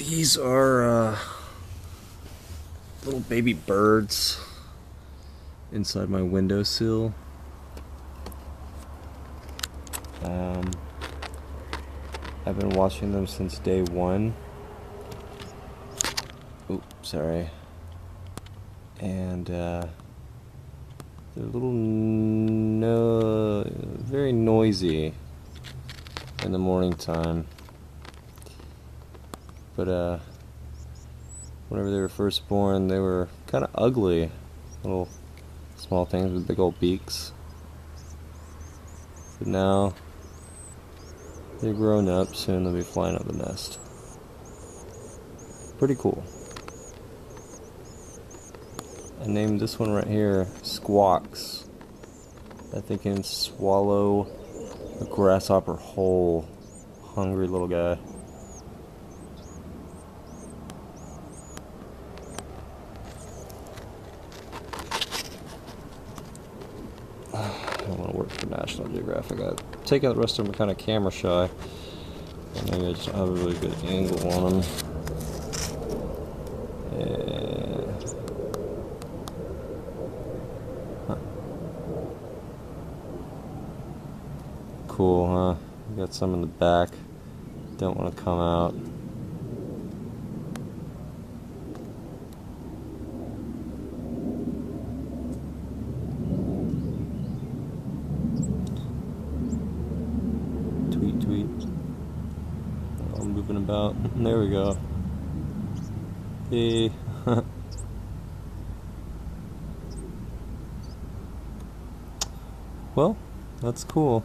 These are little baby birds inside my windowsill. I've been watching them since day one. Oops, sorry. And they're very noisy in the morning time. But whenever they were first born, they were kind of ugly, little small things with big old beaks. But now they're grown up, soon they'll be flying out the nest. Pretty cool. I named this one right here Squawks. I think he can swallow a grasshopper whole. Hungry little guy. I don't want to work for National Geographic. I've taken the rest of them kind of camera shy. And maybe I just don't have a really good angle on them. Yeah. Huh. Cool, huh? Got some in the back. Don't want to come out. Tweet. I'm moving about. There we go. Hey. Well, that's cool.